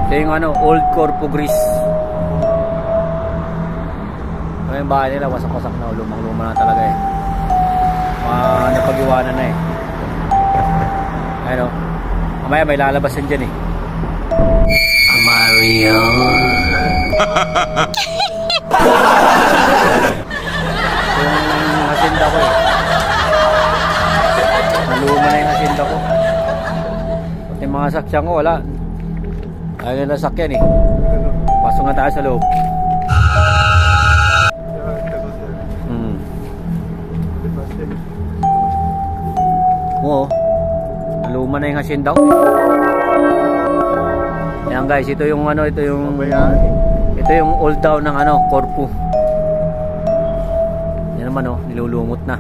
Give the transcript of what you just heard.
Ito yung ano, Old Corpo Greece. Ano yung bahay nila, wasak-wasak na, lumang-luma na talaga eh. Napag-iwanan na eh. Ayun o. Mamaya may lalabas yan dyan eh. Mario. Yung hasinda ko eh. Naluma na yung hasinda ko. Pati mga sakyan ko wala. Ayaw na sakyan eh. Pasok nga tayo sa loob. Oo. Naluma na yung hasinda ko. Yan guys, ito yung ano, ito yung old town ng ano, Corfu. Yan naman oh, nilulumot na.